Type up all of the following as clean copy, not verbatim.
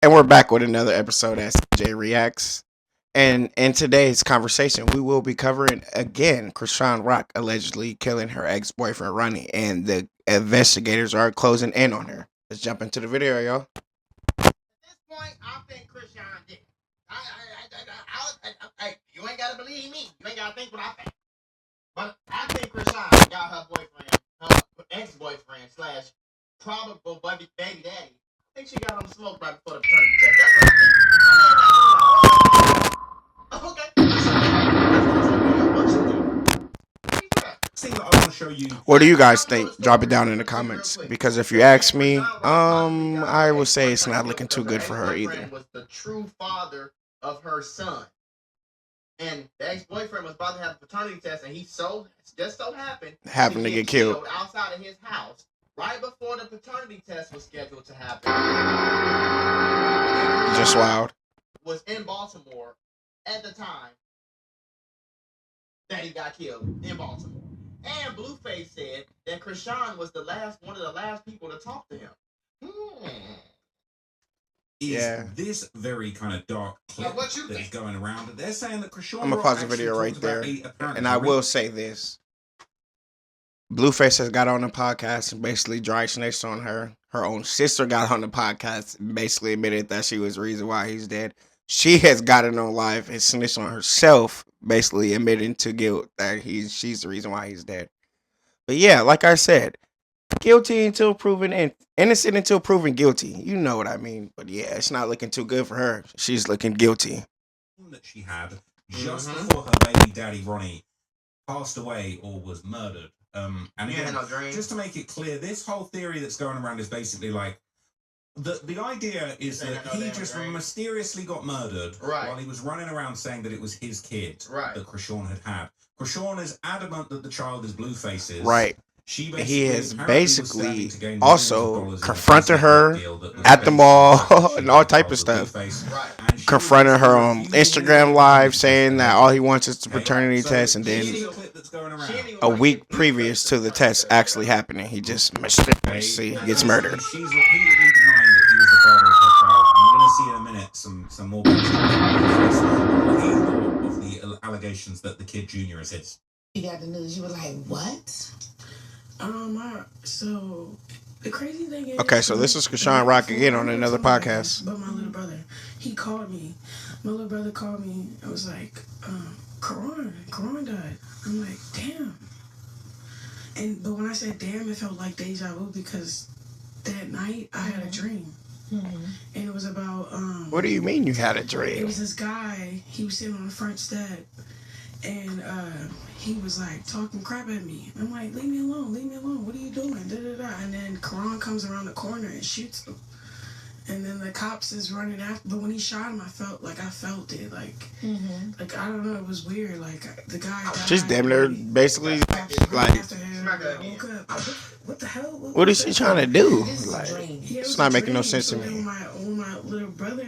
And we're back with another episode at CJ Reacts. And in today's conversation, we will be covering again Chrisean Rock allegedly killing her ex boyfriend Ronnie, and the investigators are closing in on her. Let's jump into the video, y'all. At this point, I think Chrisean did. You ain't gotta believe me. You ain't gotta think what I think. But I think Chrisean got her boyfriend, her ex-boyfriend slash probable baby daddy. I think she got him smoked right before the paternity test. That's what I think. Okay. What you think? I want to show you. What do you guys think? Drop it down in the comments. Because if you ask me, I would say it's not looking too good for her either. Was the true father of her son. And the ex-boyfriend was about to have a paternity test, and he just so happened to get killed outside of his house right before the paternity test was scheduled to happen. Just wild. Was in Baltimore at the time that he got killed in Baltimore. And Blueface said that Chrisean was one of the last people to talk to him. Is this very kind of dark clip that's going around? They're saying that Chrisean. I'm gonna pause the video right there, and I will say this: Blueface has got on the podcast and basically dry snitched on her. Her own sister got on the podcast and basically admitted that she was the reason why he's dead. She has gotten on live and snitched on herself, basically admitting to guilt that she's the reason why he's dead. But yeah, like I said, guilty until proven innocent until proven guilty. You know what I mean. But yeah, it's not looking too good for her. She's looking guilty. That she had just before her baby daddy Ronnie passed away or was murdered. And again, just to make it clear, this whole theory that's going around is basically like the idea is that he just mysteriously got murdered while he was running around saying that it was his kid that Chrisean had. Chrisean is adamant that the child is Blueface's. Right. He has basically also confronted her at the mall and all type of stuff. Confronted her on Instagram Live saying that all he wants is the paternity test, and then a week previous to the test actually happening, he just mysteriously gets murdered. She's repeatedly denying that he was the father of her child. I'm going to see in a minute some more of the allegations that the kid Junior is his. You got the news. You were like, what? So the crazy thing is, okay, so this is Chrisean Rock again on another podcast. But my little brother, he called me. My little brother called me. I was like, Karan died. I'm like, damn. But when I said damn, it felt like deja vu because that night I had a dream. And it was about what do you mean you had a dream? It was this guy. He was sitting on the front step, and he was like talking crap at me. I'm like, leave me alone, what are you doing? And then Karan comes around the corner and shoots him. And then the cops is running after, but when he shot him, I felt it, like I don't know, it was weird, like the guy died. Just damn near basically like, what the hell? What is she trying to do? Like, it's not making no sense to me. My little brother.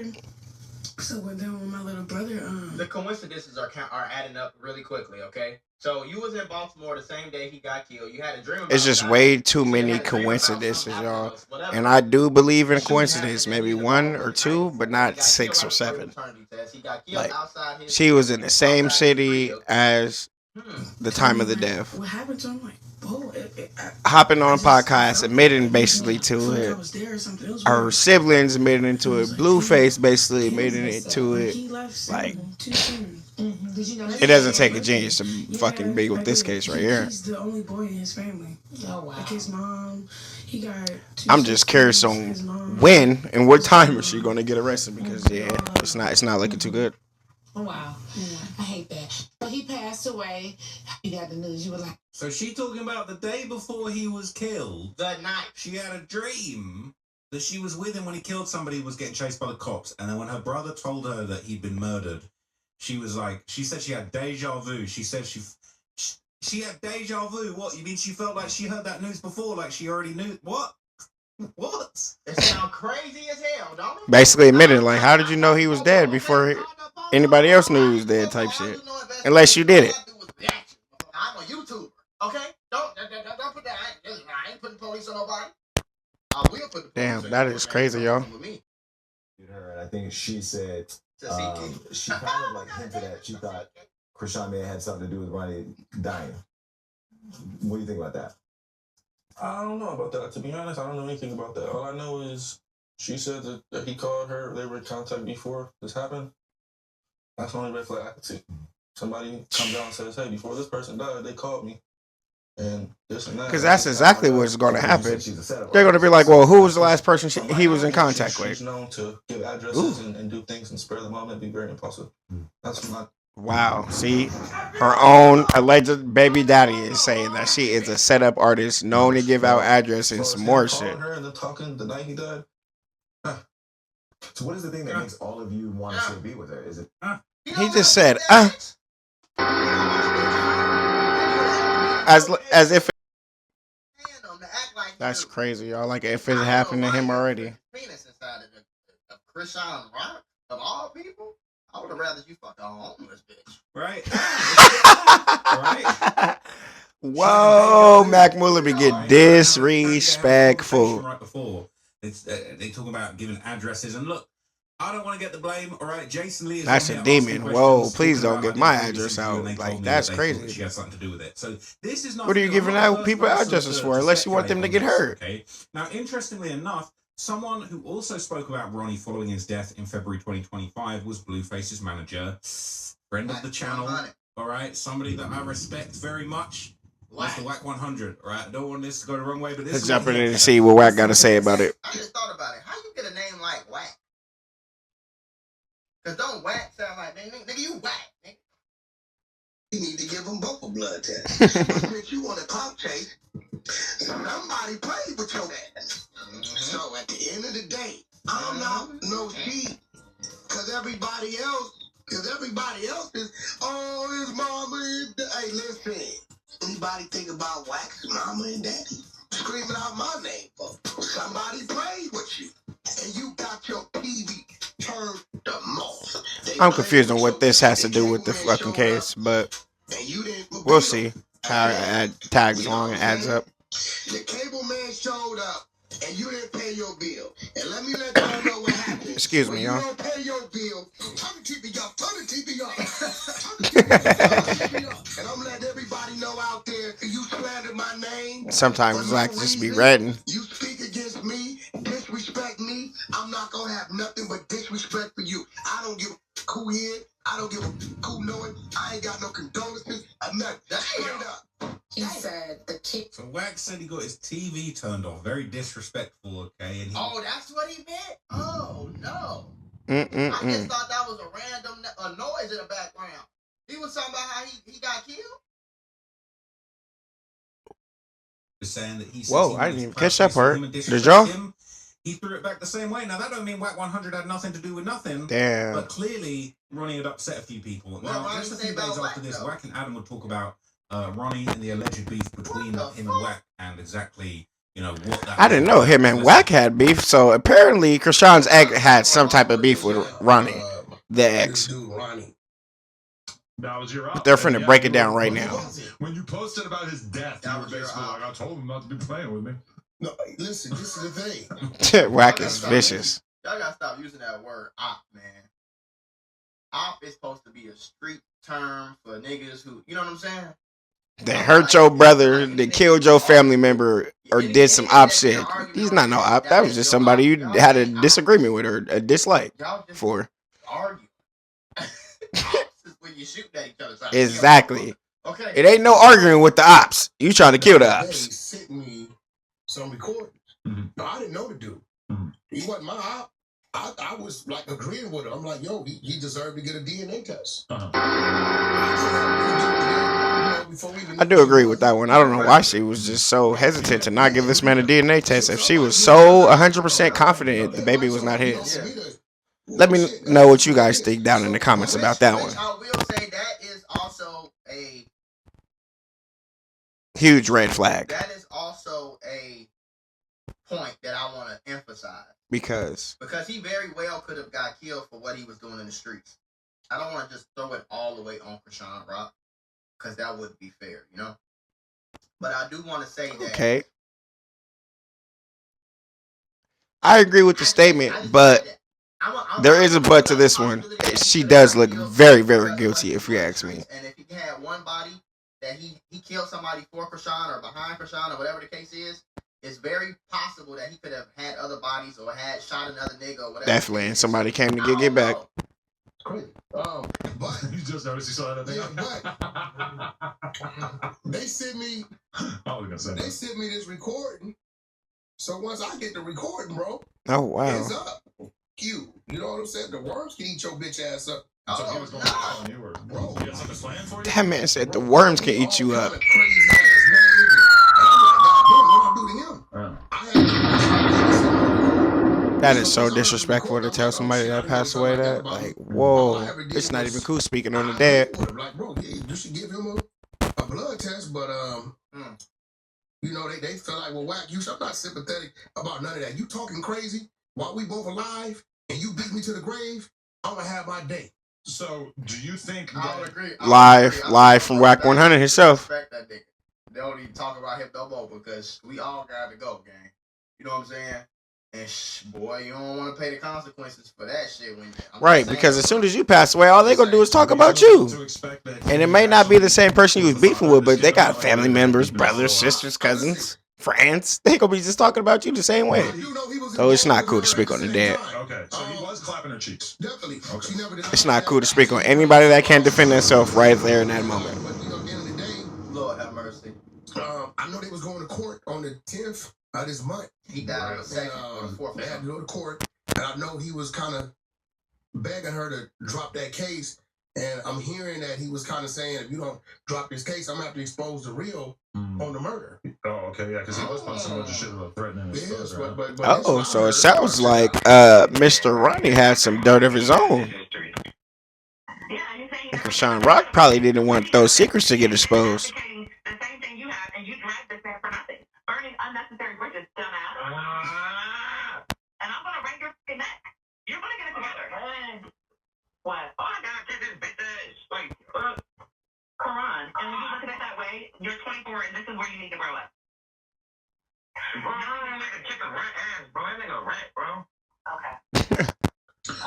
So when my little brother, the coincidences are adding up really quickly. Okay, so you was in Baltimore the same day he got killed. You had a dream about it's just way too many coincidences, y'all. And I do believe in coincidence, maybe one or two, but not 6 or 7. Like, she was in the same city as the time of the death. What happened to him? Like, hopping on a podcast, admitting basically to it. Her siblings admitting to it. Blueface basically admitting it to it. Like, it doesn't take a genius to fucking be with this case right here. He's the only boy in his family. Oh wow. Like his mom, he got. I'm just curious on when and what time is she gonna get arrested, because it's not looking too good. Oh wow. I hate that. But he passed away. You got the news. You were like. So she talking about the day before he was killed. The night. She had a dream that she was with him when he killed somebody who was getting chased by the cops. And then when her brother told her that he'd been murdered, she was like, she said she had deja vu. She said she had deja vu. What? You mean she felt like she heard that news before? Like she already knew? What? What? It sounds crazy as hell, don't it? Basically admitting, like, how did you know he was dead before anybody else knew he was dead type shit? Unless you did it. I'm a YouTuber, okay? Don't put that. I ain't putting police on nobody. I will put the police. Damn, that is crazy, y'all. think she said she kind of like hinted at she thought Chrisean may have had something to do with Ronnie dying. What do you think about that? I don't know about that. To be honest, I don't know anything about that. All I know is she said that he called her. They were in contact before this happened. That's the only red flag I could see. Somebody comes out and says, "Hey, before this person died, they called me." And this and that. Because that's exactly what's going to happen. They're going to be like, well, who was the last person he was in contact with? She's known to give addresses and do things and spur the moment, be very impulsive. That's my... Wow. See, her own alleged baby daddy is saying that she is a setup artist known to give out addresses and some more shit. Her and then talking the night he died. So what is the thing that makes all of you want to be with her? Is it? He just said, as if that's crazy, y'all. Like if it happened to him already. Penis inside of Chrisean Rock of all people, I would have rather you fuck a homeless bitch. Right. Right. Whoa, Mac Muller be get disrespectful. Right before they talk about giving addresses and look. I don't want to get the blame. All right, Jason Lee is that's a demon. Whoa, please don't give my address out. Like that's crazy. She has something to do with it. So this is not. What are you giving out people addresses for? Unless you want them to get hurt. Okay. Now, interestingly enough, someone who also spoke about Ronnie following his death in February 2025 was Blueface's manager, friend of the channel. All right, somebody that I respect very much. Mr. Wack 100. All right, I don't want this to go the wrong way, but this. Let's jump in and see what Wack got to say about it. I just thought about it. How you get a name like Wack? Because don't Wack sound like, nigga, you Wack, nigga. You need to give them both a blood test. Since you want a clout chase, somebody played with your ass. So at the end of the day, I'm not no sheep. Because everybody else is, oh, his mama is, hey, listen. Anybody think about Wack's mama and daddy? Screaming out my name, somebody played with you. And you got your PV turned the most. I'm confused on what this has to do with the fucking case, but we'll see how it tags along and adds up. The cable man showed up and you didn't pay your bill. And let me let y'all know what happened. Excuse me, y'all. You don't pay your bill. Turn the TV off. Turn the TV off. And I'm letting everybody know out there, you slander my name. Sometimes like just be ratting. You speak against me, disrespect me. I'm not gonna have nothing but disrespect for you. I don't give a who here. I don't give a who knowing. I ain't got no condolences. I'm not. That's straight up. He said the kid. So Wax said he got his TV turned off. Very disrespectful, okay? And oh, that's what he meant? Oh, no. I just thought that was a random noise in the background. He was talking about how he got killed? Saying that he whoa, I didn't even catch that part. Did y'all? He threw it back the same way. Now, that don't mean Wack 100 had nothing to do with nothing. Damn. But clearly, Ronnie had upset a few people. Now, just a few days after this, Wack and Adam would talk about Ronnie and the alleged beef between him and Wack and exactly, you know, what that I didn't know him and Wack had beef, so apparently Chrisean's ex had some type of beef with Ronnie, the ex. That was your They're finna break it down right now. When you posted about his death, you were basically like, I told him not to be playing with me. No, listen, this is the thing. Wack is vicious. Y'all gotta stop using that word op, man. Op is supposed to be a street term for niggas who, you know what I'm saying? They hurt your brother, they killed your family member, or did some op shit. He's not no op. That was just somebody you had a disagreement with or a dislike for. Argue. When you shoot at each other. Exactly. Okay. It ain't no arguing with the ops. You trying to kill the ops. They sent me some recordings. No, I didn't know the dude. He wasn't my op. I was like agreeing with him. I'm like, yo, he deserved to get a DNA test. I do agree with that one. I don't know why she was just so hesitant to not give this man a DNA test if she was so 100% confident the baby was not his. Let me know what you guys think down in the comments about that one. I will say that is also a huge red flag. That is also a point that I want to emphasize. Because he very well could have got killed for what he was doing in the streets. I don't want to just throw it all the way on Chrisean Rock, because that wouldn't be fair, you know? But I do want to say that... Okay. I agree with the statement, but... I'm There is a but to this one. She does look very, very guilty, if you ask me. And if he had one body that he killed somebody for Chrisean or behind Chrisean or whatever the case is, it's very possible that he could have had other bodies or had shot another nigga or whatever. Definitely, and somebody came to get back. It's crazy. But You just noticed you saw that thing. but they sent me. I was gonna say They that. sent me this recording. So once I get the recording, bro, Oh wow. it's up. You know what I'm saying? The worms can eat your bitch ass up. So he was going to call you or Bro. you got something planned for you? That man said the worms can eat you up. All kind of crazy ass names. And I'm like, God damn, what I do to him? I had That is so disrespectful to tell somebody that passed away that. Like, whoa, it's not even cool speaking on the dead. Like, bro, you should give him a blood test, but you know, they feel like, well, whack you. I'm not sympathetic about none of that. You talking crazy while we both alive and you beat me to the grave, I'm gonna have my day. So, do you think I would that agree. Live from Whack 100 himself. Respect that nigga. They don't even talk about him no more because we all got to go, gang. You know what I'm saying? And boy, you don't want to pay the consequences for that shit. Right, because as soon as you pass away, all they gonna do is talk about you. And it may not be the same person you was beefing with, but they got family members, brothers, sisters, cousins, friends. They gonna be just talking about you the same way. So it's not cool to speak on the dead. Okay, so he was clapping her cheeks. Definitely. Okay. It's not cool to speak on anybody that can't defend themselves right there in that moment. But you know, at the end of the day, Lord have mercy. I know they was going to court on the 10th of this month. He died on the second or the fourth. They had to go to court, and I know he was kind of begging her to drop that case. And I'm hearing that he was kind of saying, if you don't drop this case, I'm gonna have to expose the real on the murder. Oh, okay, yeah, because he was posting a bunch of shit about threatening his Yes, sister. but Oh, so it sounds like Mr. Ronnie had some dirt of his own. And Chrisean Rock probably didn't want those secrets to get exposed. The same thing you have, and you dragged this man for nothing. Burning unnecessary bridges, dumbass. And I'm gonna wring your fucking neck. You're gonna get it together. What? All I gotta get this bitch is like, Quran. And when you look at it that way, you're 24, and this is where you need to grow up. Bro, I don't make a chicken rat ass, bro. That nigga a rat, bro. Okay.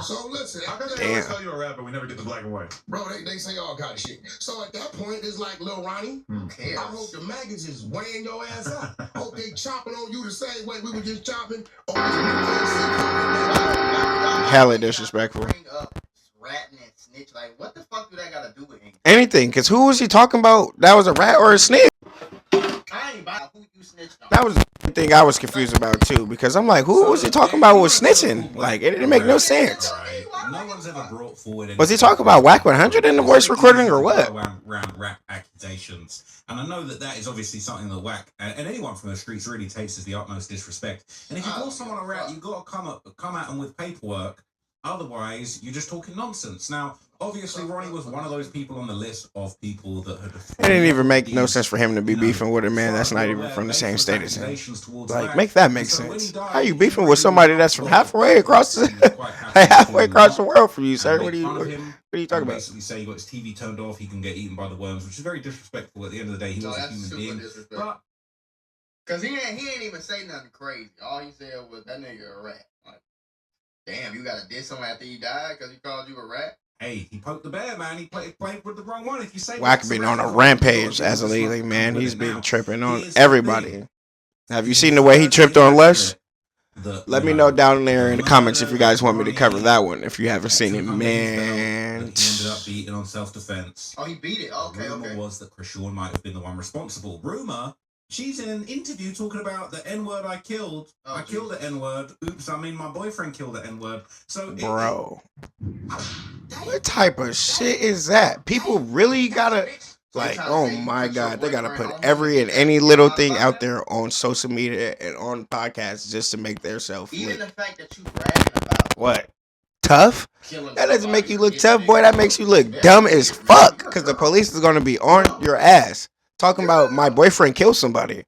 So listen, How come they always tell you a rap, but we never get the black and white? bro, they say all kind of shit. So at that point, it's like Lil Ronnie. I hope the maggots is weighing your ass out. Hope they chopping on you the same way we were just chopping on this Hella disrespectful. Bring up ratting and snitch. Like, what the fuck do that got to do with anything? Anything, because who was he talking about? That was a rat or a snitch? I ain't about who you snitched on. That was the thing I was confused about too, because I'm like, who was he talking about was snitching? Like, it didn't make no sense. No one's ever brought forward. Was he talking about Whack 100 in the voice recording or what? Around rap accusations, and I know that is obviously something that Whack and anyone from the streets really takes as the utmost disrespect. And if you call someone a rat, you got to come at them with paperwork. Otherwise, you're just talking nonsense. Now, obviously, Ronnie was one of those people on the list of people that had. It didn't even make no sense for him to be beefing with a man that's not even from the same state as him. Like, make that make sense. How you beefing with somebody that's from halfway across the world from you, sir? What are you talking about? Basically, say he got his TV turned off, he can get eaten by the worms, which is very disrespectful. At the end of the day, he was a human being. But Cause he ain't even say nothing crazy. All he said was that nigga a rat. Like, damn, you gotta diss him after he died because he called you a rat. Hey, he poked the bear, man. He played with the wrong one. If you say Whack been on a rampage as a league, man. He's been tripping on everybody. Have you seen the way he tripped on Les? Let me know down there in the comments if you guys want me to cover that one. If you haven't seen it, man. He ended up beating on self-defense. Oh, he beat it. Okay, Rumor was that Chrisean might have been the one responsible. Rumor. She's in an interview talking about the N-word I killed. I killed the N-word. Oops, I mean my boyfriend killed the N-word. So, bro, what type of shit is that? People really gotta, like, oh my God, they gotta put every and any little thing out there on social media and on podcasts just to make themselves even look. the fact that you bragging about What? Tough? That doesn't make you look tough, boy. That makes you look dumb as fuck. Because the police is gonna be on your ass. Talking about my boyfriend killed somebody.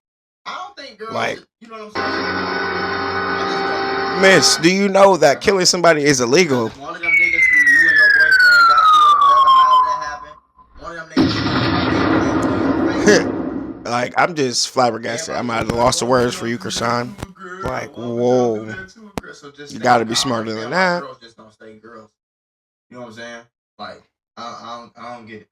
I don't think girls, Like, you know what I'm saying? miss, do you know that killing somebody is illegal? One of them niggas who you and your boyfriend got killed or whatever, however that happened. One of them niggas. Like, I'm just flabbergasted. I'm at a loss of words for you, Chrisean. Like, whoa. girls, so just you got to be smarter than that. Girls just don't stay girls. You know what I'm saying? Like, I don't get it.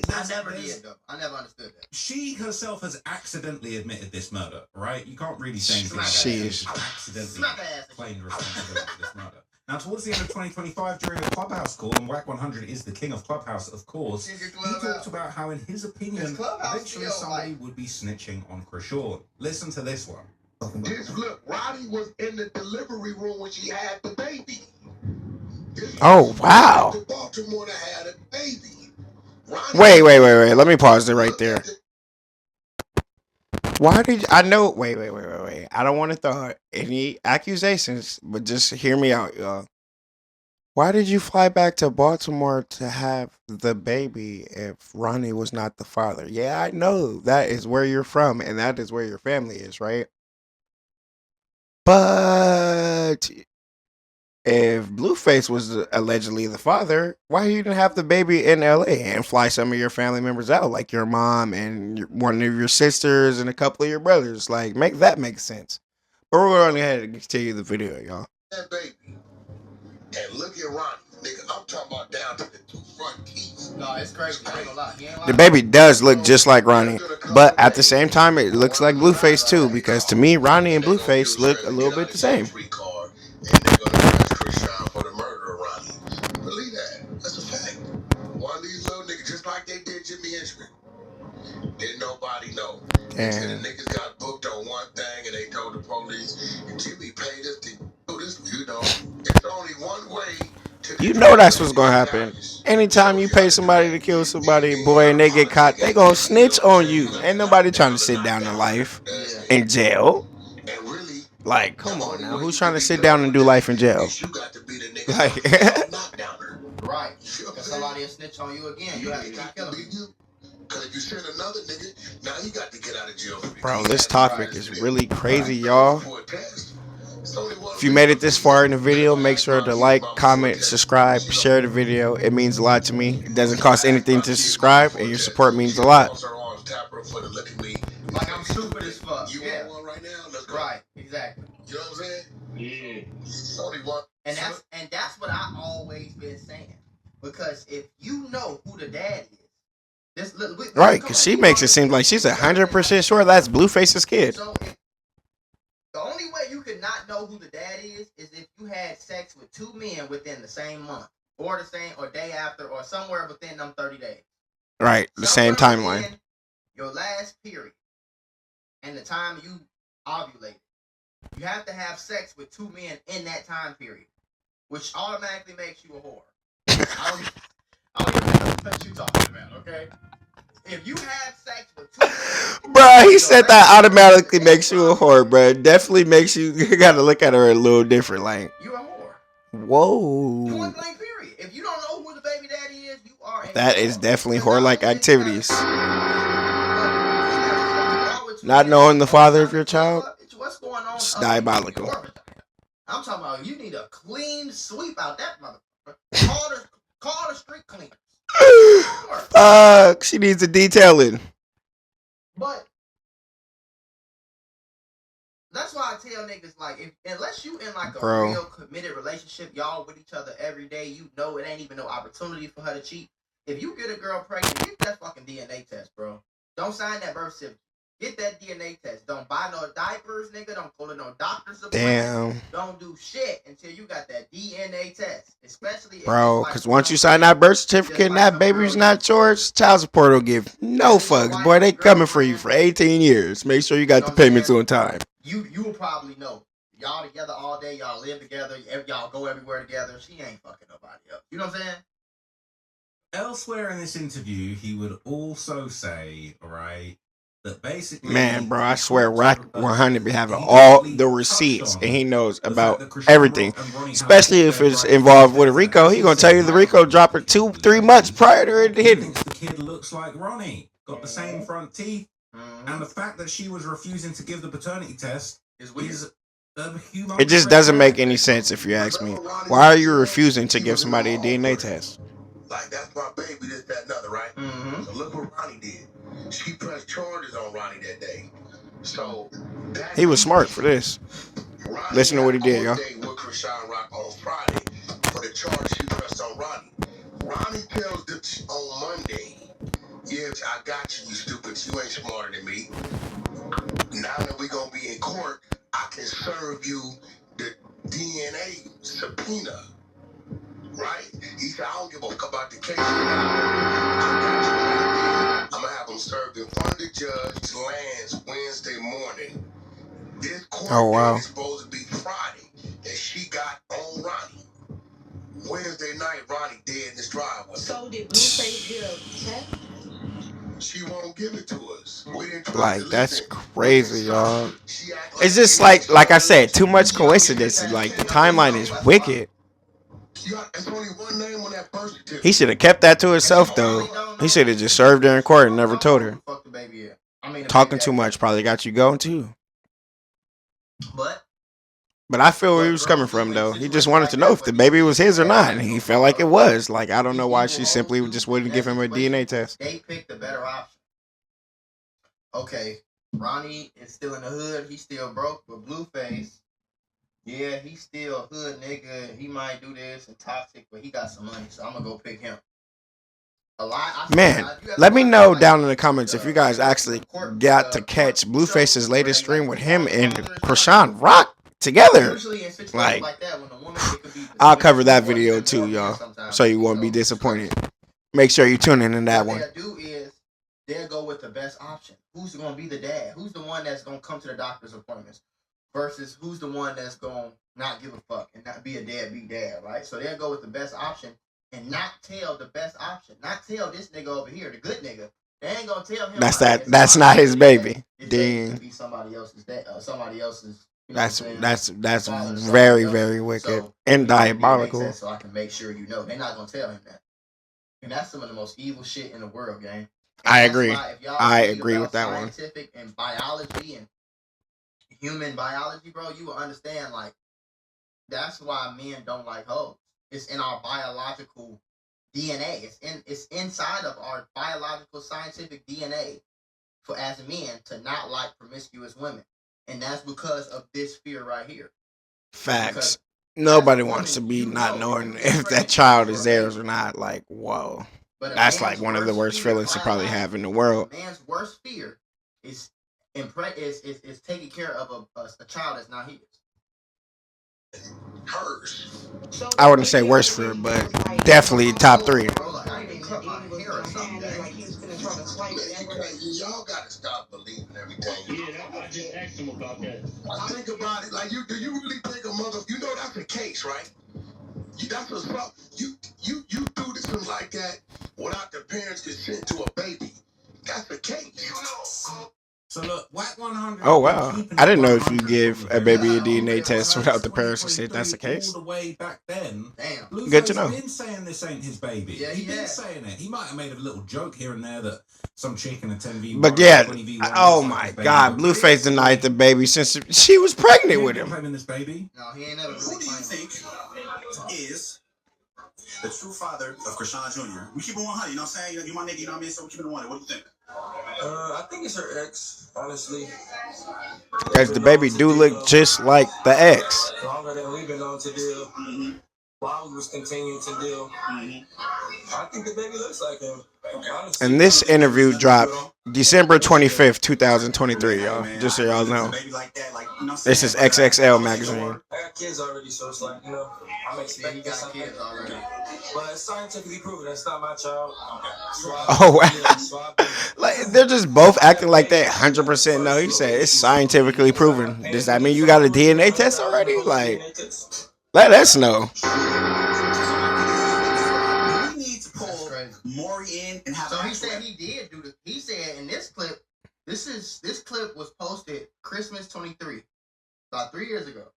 I never did though. I never understood that. She herself has accidentally admitted this murder, right? You can't really say anything. She's accidentally claimed responsibility for this murder. Now, towards the end of 2025, during a Clubhouse call, and Wack 100 is the king of Clubhouse, of course, he talked about how, in his opinion, eventually somebody would be snitching on Chrisean. Listen to this one. Look, Ronnie was in the delivery room when she had the baby. oh wow. To Baltimore to have a baby. Wait. Let me pause it right there. Why did I know? Wait. I don't want to throw any accusations, but just hear me out, y'all. Why did you fly back to Baltimore to have the baby if Ronnie was not the father? Yeah, I know that is where you're from and that is where your family is, right? But if Blueface was allegedly the father, why you didn't have the baby in LA and fly some of your family members out, like your mom and one of your sisters and a couple of your brothers? Like, make sense. But we're only going to continue the video, y'all. That baby. And look at Ronnie. Nigga, I'm talking about down to the 2 front teeth. No, it's crazy. I ain't gonna lie. The baby does look just like Ronnie, but at the same time, it looks like Blueface too, because to me, Ronnie and Blueface look a little bit the same. And they're gonna arrest Chrisean for the murder of Ronnie. Believe that. That's a fact. One of these little niggas, just like they did Jimmy Henchman. Didn't nobody know. Damn. The niggas got booked on one thing and they told the police, Jimmy paid us to do this. You know, it's only one way to. You know that's what's gonna happen. Anytime you pay somebody to kill somebody, boy, and they get caught, they gonna snitch on you. Ain't nobody trying to sit down in life in jail. Like, come on now, who's trying to sit down and do life in jail? Like, right. If somebody will snitch on you again, you have to keep killing them. Because if you send another nigga, now you got to get out of jail. Bro, this topic is really crazy, y'all. If you made it this far in the video, make sure to like, comment, subscribe, share the video. It means a lot to me. It doesn't cost anything to subscribe, and your support means a lot. Like I'm stupid as fuck. You want one right now? Let's go. Right, exactly. You know what I'm saying? Yeah. Only one. And that's what I always been saying. Because if you know who the dad is, right, because she makes it seem like she's 100% sure that's Blueface's kid. So the only way you could not know who the dad is if you had sex with 2 men within the same month, or the same, or day after, or somewhere within them 30 days. Right, the same timeline. Your last period and the time you ovulated, you have to have sex with 2 men in that time period, which automatically makes you a whore. I don't even know what you're talking about, okay? If you have sex with 2 men, bro, he said that automatically makes you a whore, bro. Definitely makes you gotta look at her a little different, like. You're a whore. Whoa. Point blank period. If you don't know who the baby daddy is, you are. That is definitely whore-like activities. Not knowing the father of your child, what's going on? It's diabolical. I'm talking about you need a clean sweep out that motherfucker. Call the street cleaners. She needs a detailing. But that's why I tell niggas, like, unless you in like a real committed relationship, y'all with each other every day, you know it ain't even no opportunity for her to cheat. If you get a girl pregnant, get that fucking DNA test, bro. Don't sign that birth certificate. Get that DNA test. Don't buy no diapers, nigga. Don't go to no doctor's appointment. Damn. Don't do shit until you got that DNA test. Especially bro, because once you sign that birth certificate and that baby's not yours, child support will give no fucks. Boy, they coming for you for 18 years. Make sure you got the payments on time. You will probably know. Y'all together all day. Y'all live together. Y'all go everywhere together. She ain't fucking nobody else. You know what I'm saying? Elsewhere in this interview, he would also say, right, that basically, man, bro, I swear, Wack 100 be having all the receipts, and he knows about everything. Especially if it's involved with a Rico, he gonna tell you the Rico dropped her 2-3 months prior to it hitting. The kid looks like Ronnie, got the same front teeth, and the fact that she was refusing to give the paternity test is it just doesn't make any sense if you ask me. Why are you refusing to give somebody a DNA test? Like, that's my baby, this, that, and other, right? So look what Ronnie did. She pressed charges on Ronnie that day. So he was smart for this. Listen to what he did, y'all. Day with Chrisean Rock on Friday for the charge she pressed on Ronnie. Ronnie tells the on Monday, "Yeah, I got you, you stupid. You ain't smarter than me. Now that we gonna be in court, I can serve you the DNA subpoena." Right? He said, "I don't give a fuck about the case. I got you right there. I'm gonna have them served in front of the judge. Lands Wednesday morning. This court date is supposed to be Friday, and she got on Ronnie. Wednesday night, Ronnie dead in his driveway. So did Blueface get a check? She won't give it to us. We didn't try Like, to that's listen. crazy, y'all. It's just like I said, too much coincidence. Like, the timeline is wicked. It's only one name on that birth certificate. He should have kept that to himself, though. He should have just served her in court and never told her. Talking too much probably got you going, too. But I feel where he was coming from, though. He just wanted to know if the baby was his or not, and he felt like it was. Like, I don't know why she simply just wouldn't give him a DNA test. They picked the better option. Okay, Ronnie is still in the hood. He's still broke, but Blueface, yeah, he's still a hood nigga. He might do this and toxic, but he got some money, so I'm gonna go pick him. Man, let me know down in the comments if you guys actually got to catch Blueface's latest stream with him and Chrisean Rock together. Like, I'll cover that video too, y'all, so you won't be disappointed. Make sure you tune in that one. What they'll do is they'll go with the best option. Who's going to be the dad? Who's the one that's going to come to the doctor's appointments versus who's the one that's going to not give a fuck and not be a deadbeat dad, right? So they'll go with the best option and not tell the best option. Not tell this nigga over here, the good nigga. They ain't going to tell him. That's not his baby. Dang. Be somebody else's dad, somebody else's. You know that's very, very wicked and diabolical. So I can make sure you know. They're not going to tell him that. And that's some of the most evil shit in the world, gang. I agree. I agree with that one. Scientific and biology and human biology, bro, you will understand, like, that's why men don't like hoes. It's in our biological DNA. It's inside of our biological scientific DNA for as men to not like promiscuous women. And that's because of this fear right here. Facts. Nobody wants to be not knowing if that child is theirs or not. Like, whoa. That's like one of the worst feelings to probably have in the world. A man's worst fear is taking care of a child that's not his. Hers. I wouldn't say worst fear, but definitely top 3. Y'all gotta stop believing everything. Yeah, I just asked him about that. I think about it like do you really think a mother? You know that's the case, right? That's what's up. You do this and like that without the parents consent to a baby. That's the case. So look, Whack 100. Oh wow! I didn't know if you give a baby a DNA test without the parents consent. That's the case. All the way back then. Damn. Good to know. He's been saying this ain't his baby. Yeah, he's been saying it. He might have made a little joke here and there that some chick in a 10v1. But yeah, oh my God, Blueface denied the baby since she was pregnant with him. Claiming this baby. No, he ain't never. Who do you think is the true father of Chrisean Jr.? We keep it 100. You know what I'm saying? You my nigga. You know what I mean? So we keep it 100. What do you think? I think it's her ex, honestly. Because the baby do look just like the ex. Longer than we've been on to deal. While we was continuing to deal. I think the baby looks like him. Honestly, And this interview dropped December 25th, 2023, y'all. Just so y'all know. This is XXL magazine. I got kids already, so it's like, I'm expecting something. Kids already. But it's scientifically proven that's not my child. Oh, wow. Like, they're just both acting like that 100% no. He said it's scientifically proven. Does that mean you got a DNA test already? Like, let us know. We need to pull Maury in and have. So he said he did do this. He said in this clip, this clip was posted Christmas 23, about 3 years ago.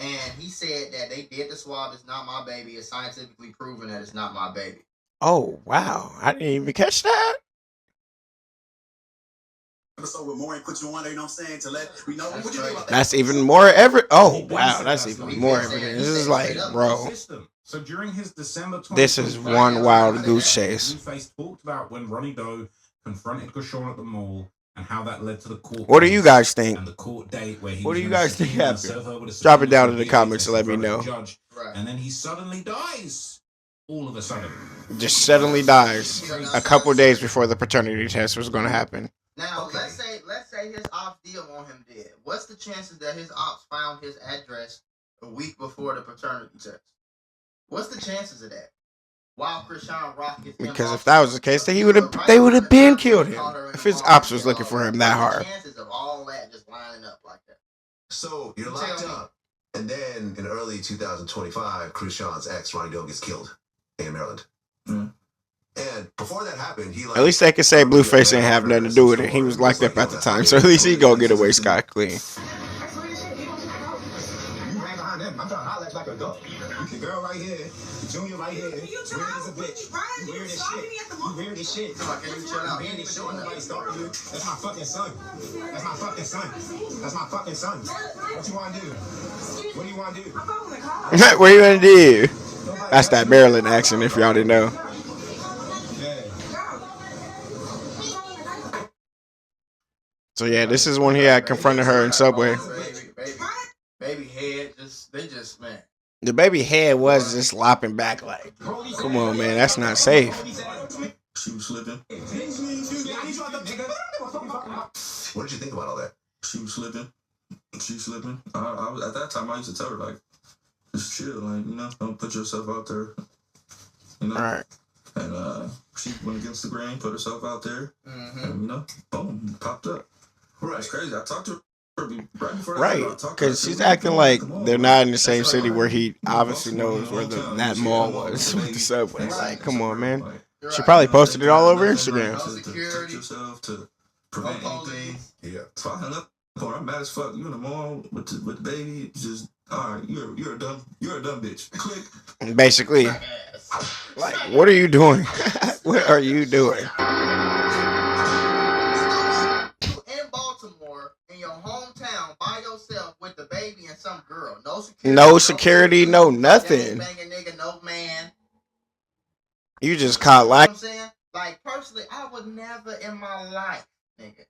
And he said that they did the swab. It's not my baby. It's scientifically proven that it's not my baby. Oh, wow. I didn't even catch that. So with Maury put you on there, you know what I'm saying? To let we know. What do you think about that? That's even more Oh, wow. That's even more evidence. This is like, bro. So during his December 20th, This is one wild goose chase. Blueface talked about when Ronnie Doe confronted Chrisean at the mall and how that led to the court. What do you guys think? And the court date where he what was do you guys think happened? Drop it down in the comments and let me know. Judge, and then he suddenly dies. All of a sudden. Just suddenly dies a couple days before the paternity test was going to happen. Now, let's say his ops deal on him dead. What's the chances that his ops found his address a week before the paternity test? What's the chances of that? While Chrisean Rock gets because if that was the case, then they would have been killed him. If his ops was looking for him that hard. Chances of all that just lining up like that. So you're locked up, and then in early 2025, Chrisean's ex Ronnie Doe gets killed in Maryland. And before that happened, he like, at least they could say Blueface didn't have nothing to do with it. He was locked up at the time, so at least he gonna get away scot clean. You ran behind him. I'm trying to holler like a dog. The girl right here, Junior right here. Weird as a bitch. You weird as shit. You weird as shit. Come on, can you chill out? Weird as shit. Nobody started you. That's my fucking son. That's my fucking son. That's my fucking son. What you want to do? What do you want to do? What you gonna do? That's that Maryland accent, if y'all didn't know. So yeah, this is when he had confronted her in Subway. Baby head, man. The baby head was just lopping back like, come on, man, that's not safe. She was slipping. What did you think about all that? She was slipping. She's slipping. I was, at that time, I used to tell her, like, just chill, like, you know, don't put yourself out there. You know? All right. And she went against the grain, put herself out there, and, you know, boom, popped up. Right. It's crazy. I talked to her right before that. Right, because she's acting like they're not in the same city where he obviously knows where that mall was with the Subway. Like, come on, man. She probably posted it all over Instagram. To protect yourself, to prevent anything. Yeah. So I hung up on her. I'm mad as fuck. You in the mall with the baby. Just, all right, you're a dumb bitch. Click. Basically, like, what are you doing? What are you doing? In Baltimore, in your hometown, by yourself with the baby and some girl. No security, no nothing. Banging nigga, no man. You just caught like. You know what I'm saying? Like, personally, I would never in my life, nigga.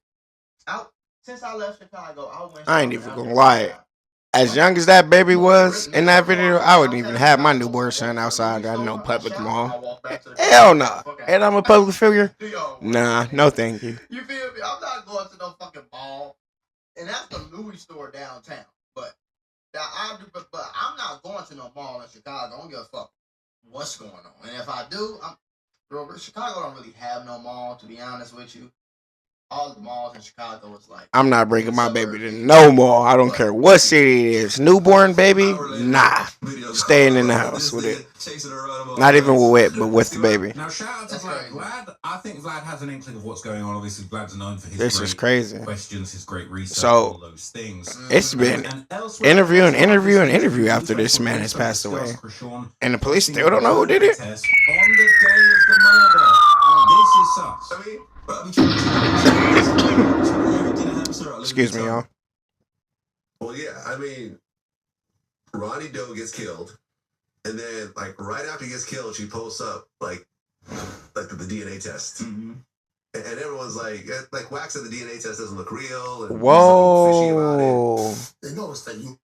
Since I left Chicago, I ain't even gonna lie. As young as that baby was in that video, I wouldn't even have my newborn son outside at no public mall. Hell no. And I'm a public figure? Nah, no thank you. You feel me? I'm not going to no fucking mall. And that's the Louis store downtown. But I'm not going to no mall in Chicago. I don't give a fuck what's going on. And if I do, Chicago don't really have no mall, to be honest with you. All the malls in Chicago is like... I'm not bringing my baby to no mall. I don't care what city it is. Newborn baby? Nah. Staying in the house with it. Not even with it, but with the baby. Now, shout out to Vlad. Vlad, I think Vlad has an inkling of what's going on. Obviously, Vlad's known for his great questions, his great research, so, all those things. It's been interview after this man has passed away. And the police still don't know who did it? On the day of the murder. This is sus. Excuse me, y'all. Well, yeah, I mean, Ronnie Doe gets killed, and then like right after he gets killed, she posts up like the DNA test, and everyone's like Wax said the DNA test doesn't look real. And whoa! Fishy about it. They know it's fake.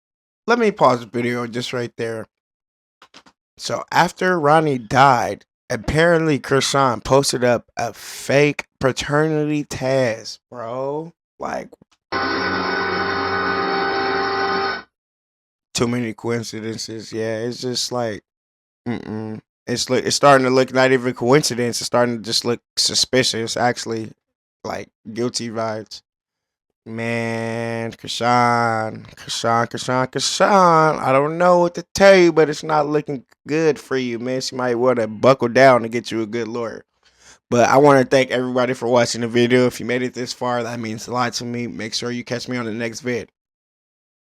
Let me pause the video just right there. So after Ronnie died, apparently Chrisean posted up a fake paternity test, bro. Like, too many coincidences. Yeah, it's just like, It's starting to look not even coincidence. It's starting to just look suspicious. Actually, like guilty vibes. Man, Chrisean. I don't know what to tell you, but it's not looking good for you, man. She might want to buckle down to get you a good lawyer. But I want to thank everybody for watching the video. If you made it this far, that means a lot to me. Make sure you catch me on the next vid.